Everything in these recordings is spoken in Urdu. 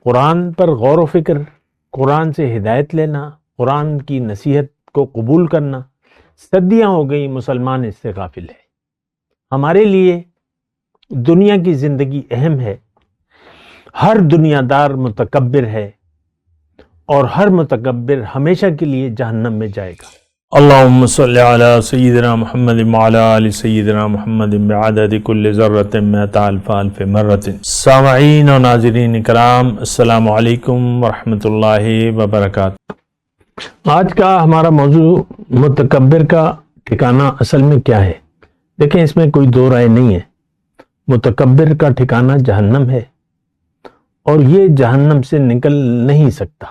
قرآن پر غور و فکر، قرآن سے ہدایت لینا، قرآن کی نصیحت کو قبول کرنا، صدیاں ہو گئی مسلمان اس سے غافل ہے۔ ہمارے لیے دنیا کی زندگی اہم ہے۔ ہر دنیا دار متکبر ہے اور ہر متکبر ہمیشہ کے لیے جہنم میں جائے گا۔ اللہم صلی علی سیدنا محمد وعلی آل سیدنا محمد بعدد کل ذرۃ مئۃ الف الف مرۃ۔ سامعین و ناظرین کرام، السلام علیکم ورحمۃ اللہ وبرکاتہ۔ آج کا ہمارا موضوع متکبر کا ٹھکانہ اصل میں کیا ہے؟ دیکھیں، اس میں کوئی دو رائے نہیں ہے۔ متکبر کا ٹھکانہ جہنم ہے اور یہ جہنم سے نکل نہیں سکتا۔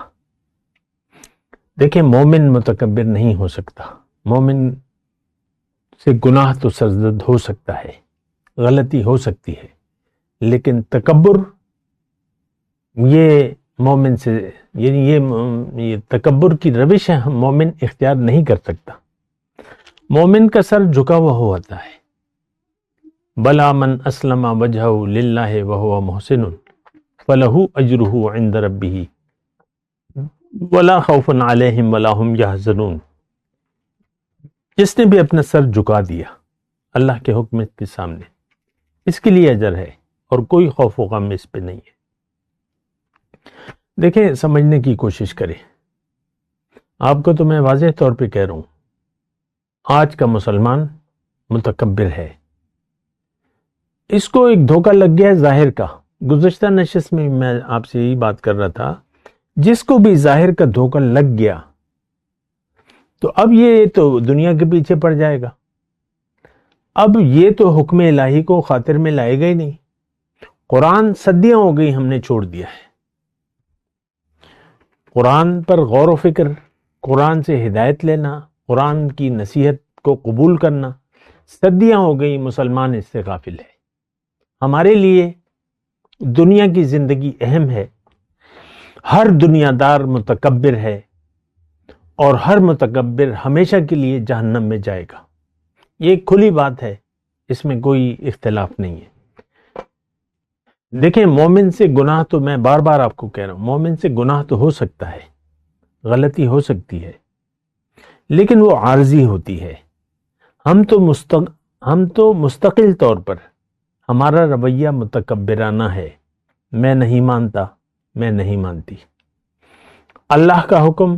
دیکھیں، مومن متکبر نہیں ہو سکتا۔ مومن سے گناہ تو سرزد ہو سکتا ہے، غلطی ہو سکتی ہے، لیکن تکبر یہ مومن سے، یعنی یہ تکبر کی روش ہے، مومن اختیار نہیں کر سکتا۔ مومن کا سر جھکا ہوا ہوتا ہے۔ بلا من اسلم وجہہ للہ وہو محسن فلہ اجرہ عند ربہ ولا خوف علیہم ولا ہم یحزنون۔ جس نے بھی اپنا سر جھکا دیا اللہ کے حکم کے سامنے، اس کے لیے اجر ہے اور کوئی خوف و غم اس پہ نہیں ہے۔ دیکھیں، سمجھنے کی کوشش کریں۔ آپ کو تو میں واضح طور پہ کہہ رہا ہوں، آج کا مسلمان متکبر ہے۔ اس کو ایک دھوکہ لگ گیا ہے ظاہر کا۔ گزشتہ نشست میں میں آپ سے یہی بات کر رہا تھا، جس کو بھی ظاہر کا دھوکہ لگ گیا تو اب یہ تو دنیا کے پیچھے پڑ جائے گا۔ اب یہ تو حکم الہی کو خاطر میں لائے گا ہی نہیں۔ قرآن صدیاں ہو گئی ہم نے چھوڑ دیا ہے۔ قرآن پر غور و فکر، قرآن سے ہدایت لینا، قرآن کی نصیحت کو قبول کرنا، صدیاں ہو گئی مسلمان اس سے غافل ہے۔ ہمارے لیے دنیا کی زندگی اہم ہے۔ ہر دنیا دار متکبر ہے اور ہر متکبر ہمیشہ کے لیے جہنم میں جائے گا۔ یہ ایک کھلی بات ہے، اس میں کوئی اختلاف نہیں ہے۔ دیکھیں، مومن سے گناہ تو میں بار بار آپ کو کہہ رہا ہوں، مومن سے گناہ تو ہو سکتا ہے، غلطی ہو سکتی ہے، لیکن وہ عارضی ہوتی ہے۔ ہم تو مستقل طور پر ہمارا رویہ متکبرانہ ہے۔ میں نہیں مانتا، میں نہیں مانتی۔ اللہ کا حکم،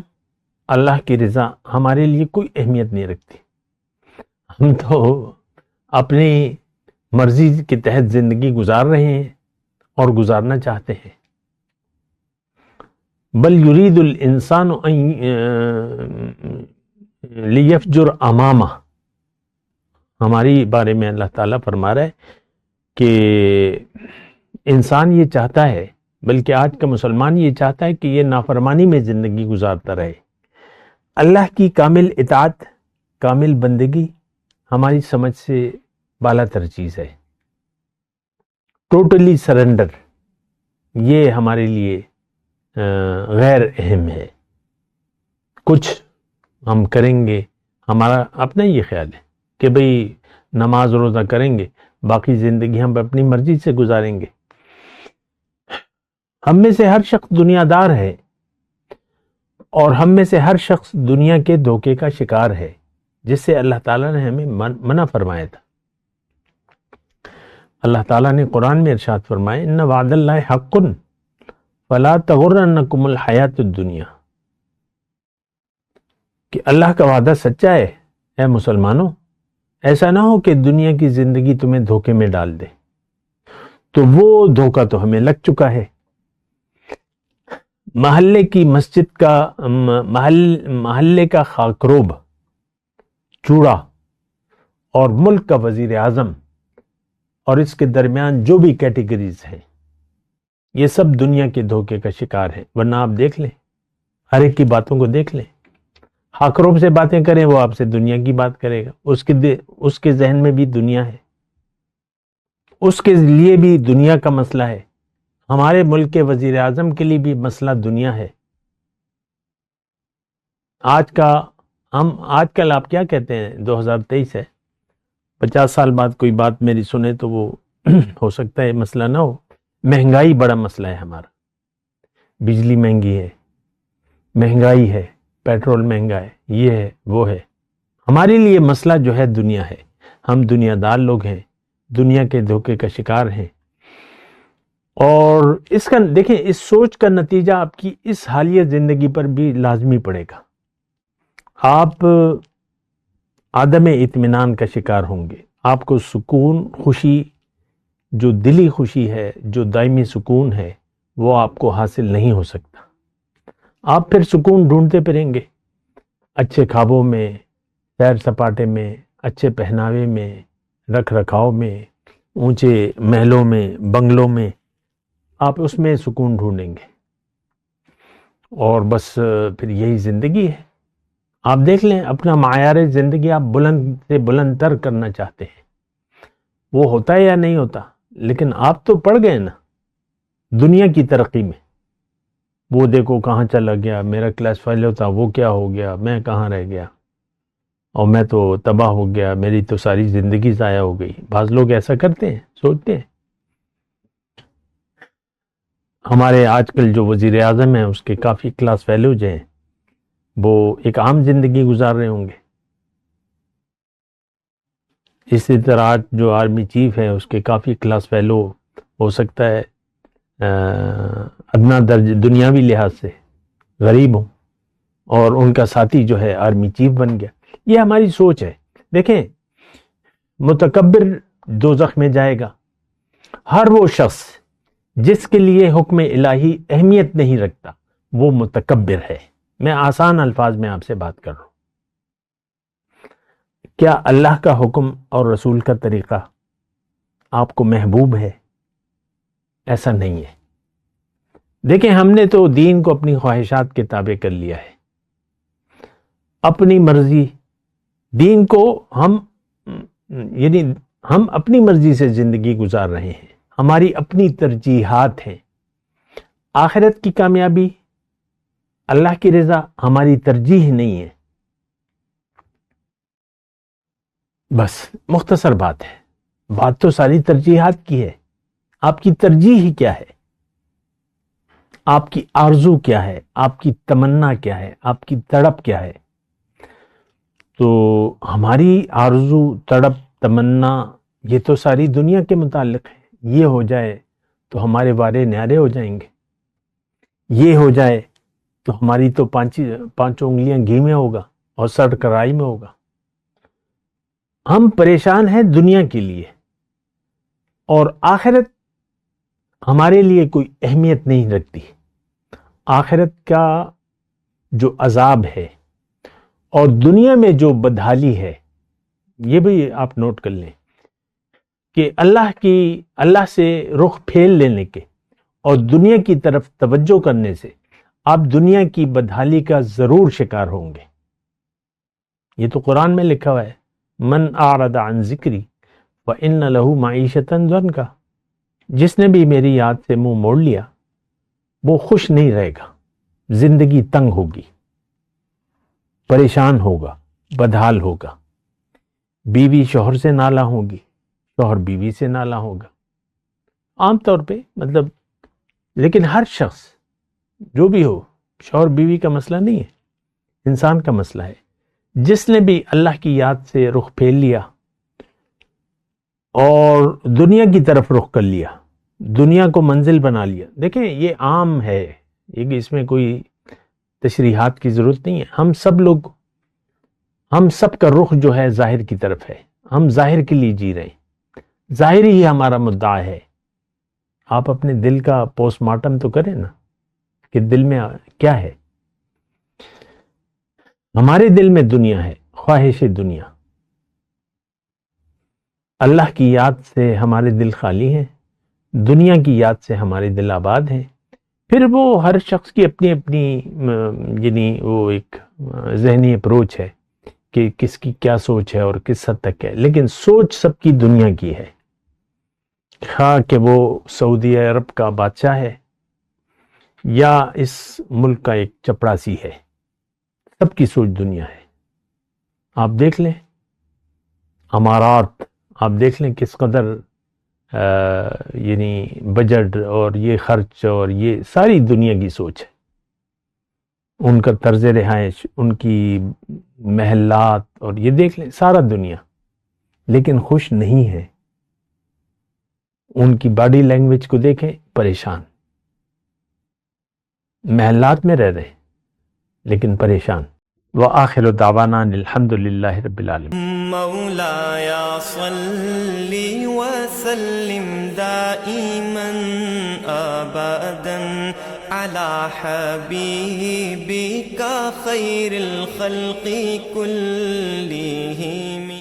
اللہ کی رضا ہمارے لیے کوئی اہمیت نہیں رکھتی۔ ہم تو اپنی مرضی کے تحت زندگی گزار رہے ہیں اور گزارنا چاہتے ہیں۔ بل یرید الانسان لیفجر امامہ، ہماری بارے میں اللہ تعالیٰ فرما رہا ہے کہ انسان یہ چاہتا ہے، بلکہ آج کا مسلمان یہ چاہتا ہے کہ یہ نافرمانی میں زندگی گزارتا رہے۔ اللہ کی کامل اطاعت، کامل بندگی ہماری سمجھ سے بالا تر چیز ہے۔ ٹوٹلی سرنڈر یہ ہمارے لیے غیر اہم ہے۔ کچھ ہم کریں گے، ہمارا اپنا یہ خیال ہے کہ بھئی نماز روزہ کریں گے، باقی زندگی ہم اپنی مرضی سے گزاریں گے۔ ہم میں سے ہر شخص دنیا دار ہے اور ہم میں سے ہر شخص دنیا کے دھوکے کا شکار ہے، جس سے اللہ تعالیٰ نے ہمیں منع فرمایا تھا۔ اللہ تعالیٰ نے قرآن میں ارشاد فرمایا، ان وعد اللہ حق فلا تغرنکم الحیات الدنیا، کہ اللہ کا وعدہ سچا ہے۔ اے مسلمانوں، ایسا نہ ہو کہ دنیا کی زندگی تمہیں دھوکے میں ڈال دے۔ تو وہ دھوکہ تو ہمیں لگ چکا ہے۔ محلے کی مسجد کا محلے کا خاکروب چوڑا اور ملک کا وزیر اعظم اور اس کے درمیان جو بھی کیٹیگریز ہیں، یہ سب دنیا کے دھوکے کا شکار ہیں۔ ورنہ آپ دیکھ لیں، ہر ایک کی باتوں کو دیکھ لیں۔ خاکروب سے باتیں کریں، وہ آپ سے دنیا کی بات کرے گا۔ اس کے ذہن میں بھی دنیا ہے، اس کے لیے بھی دنیا کا مسئلہ ہے۔ ہمارے ملک کے وزیر اعظم کے لیے بھی مسئلہ دنیا ہے۔ آج کل آپ کیا کہتے ہیں؟ 2023 ہے، 50 سال بعد کوئی بات میری سنے تو وہ ہو سکتا ہے مسئلہ نہ ہو۔ مہنگائی بڑا مسئلہ ہے ہمارا۔ بجلی مہنگی ہے، مہنگائی ہے، پیٹرول مہنگا ہے، یہ ہے وہ ہے۔ ہمارے لیے مسئلہ جو ہے دنیا ہے، ہم دنیا دار لوگ ہیں، دنیا کے دھوکے کا شکار ہیں، اور اس کا دیکھیں، اس سوچ کا نتیجہ آپ کی اس حالیہ زندگی پر بھی لازمی پڑے گا۔ آپ عدم اطمینان کا شکار ہوں گے، آپ کو سکون، خوشی، جو دلی خوشی ہے، جو دائمی سکون ہے، وہ آپ کو حاصل نہیں ہو سکتا۔ آپ پھر سکون ڈھونڈتے پھریں گے اچھے خوابوں میں، سیر سپاٹے میں، اچھے پہناوے میں، رکھ رکھاؤ میں، اونچے محلوں میں، بنگلوں میں، آپ اس میں سکون ڈھونڈیں گے، اور بس پھر یہی زندگی ہے۔ آپ دیکھ لیں اپنا معیار زندگی آپ بلند سے بلند تر کرنا چاہتے ہیں، وہ ہوتا ہے یا نہیں ہوتا، لیکن آپ تو پڑ گئے نا دنیا کی ترقی میں۔ وہ دیکھو کہاں چلا گیا، میرا کلاس فیل ہوتا، وہ کیا ہو گیا، میں کہاں رہ گیا، اور میں تو تباہ ہو گیا، میری تو ساری زندگی ضائع ہو گئی۔ بعض لوگ ایسا کرتے ہیں، سوچتے ہیں۔ ہمارے آج کل جو وزیر اعظم ہیں اس کے کافی کلاس فیلوز ہیں، وہ ایک عام زندگی گزار رہے ہوں گے۔ اسی طرح جو آرمی چیف ہے اس کے کافی کلاس فیلو ہو سکتا ہے ادنا درج دنیاوی لحاظ سے غریب ہوں، اور ان کا ساتھی جو ہے آرمی چیف بن گیا۔ یہ ہماری سوچ ہے۔ دیکھیں، متکبر دوزخ میں جائے گا ہر وہ شخص جس کے لیے حکم الہی اہمیت نہیں رکھتا، وہ متکبر ہے۔ میں آسان الفاظ میں آپ سے بات کر رہا ہوں۔ کیا اللہ کا حکم اور رسول کا طریقہ آپ کو محبوب ہے؟ ایسا نہیں ہے۔ دیکھیں، ہم نے تو دین کو اپنی خواہشات کے تابع کر لیا ہے، اپنی مرضی۔ دین کو ہم اپنی مرضی سے زندگی گزار رہے ہیں، ہماری اپنی ترجیحات ہیں۔ آخرت کی کامیابی، اللہ کی رضا ہماری ترجیح نہیں ہے۔ بس مختصر بات ہے، بات تو ساری ترجیحات کی ہے۔ آپ کی ترجیح ہی کیا ہے؟ آپ کی آرزو کیا ہے؟ آپ کی تمنا کیا ہے؟ آپ کی تڑپ کیا ہے؟ تو ہماری آرزو، تڑپ، تمنا، یہ تو ساری دنیا کے متعلق ہے۔ یہ ہو جائے تو ہمارے وارے نیارے ہو جائیں گے، یہ ہو جائے تو ہماری تو پانچوں انگلیاں گھی میں ہوگا اور سر کرائی میں ہوگا۔ ہم پریشان ہیں دنیا کے لیے، اور آخرت ہمارے لیے کوئی اہمیت نہیں رکھتی۔ آخرت کا جو عذاب ہے اور دنیا میں جو بدحالی ہے، یہ بھی آپ نوٹ کر لیں کہ اللہ سے رخ پھیر لینے کے اور دنیا کی طرف توجہ کرنے سے آپ دنیا کی بدحالی کا ضرور شکار ہوں گے۔ یہ تو قرآن میں لکھا ہوا ہے، من اعرض عن ذکری فإن له معیشۃ ضنکا۔ جس نے بھی میری یاد سے منہ موڑ لیا وہ خوش نہیں رہے گا، زندگی تنگ ہوگی، پریشان ہوگا، بدحال ہوگا، بیوی شوہر سے نالاں ہوگی، شوہر بیوی سے نالاں ہوگا، عام طور پہ مطلب۔ لیکن ہر شخص جو بھی ہو، شوہر بیوی کا مسئلہ نہیں ہے، انسان کا مسئلہ ہے۔ جس نے بھی اللہ کی یاد سے رخ پھیر لیا اور دنیا کی طرف رخ کر لیا، دنیا کو منزل بنا لیا، دیکھیں یہ عام ہے، یہ اس میں کوئی تشریحات کی ضرورت نہیں ہے۔ ہم سب کا رخ جو ہے ظاہر کی طرف ہے، ہم ظاہر کے لیے جی رہے ہیں، ظاہر ہی ہمارا مدعا ہے۔ آپ اپنے دل کا پوسٹ مارٹم تو کریں نا کہ دل میں کیا ہے۔ ہمارے دل میں دنیا ہے، خواہش دنیا۔ اللہ کی یاد سے ہمارے دل خالی ہیں، دنیا کی یاد سے ہمارے دل آباد ہیں۔ پھر وہ ہر شخص کی اپنی اپنی یعنی وہ ایک ذہنی اپروچ ہے کہ کس کی کیا سوچ ہے اور کس حد تک ہے، لیکن سوچ سب کی دنیا کی ہے، خواہ کہ وہ سعودی عرب کا بادشاہ ہے یا اس ملک کا ایک چپڑاسی ہے، سب کی سوچ دنیا ہے۔ آپ دیکھ لیں امارات، آپ دیکھ لیں کس قدر یعنی بجٹ اور یہ خرچ اور یہ ساری دنیا کی سوچ ہے، ان کا طرز رہائش، ان کی محلات، اور یہ دیکھ لیں سارا دنیا، لیکن خوش نہیں ہے۔ ان کی باڈی لینگویج کو دیکھیں، پریشان، محلات میں رہ رہے لیکن پریشان۔ وآخر دعوانا الحمد للہ رب العالمین۔ مولاي صل وسلم دائما ابدا على حبيبك خير الخلق كلهم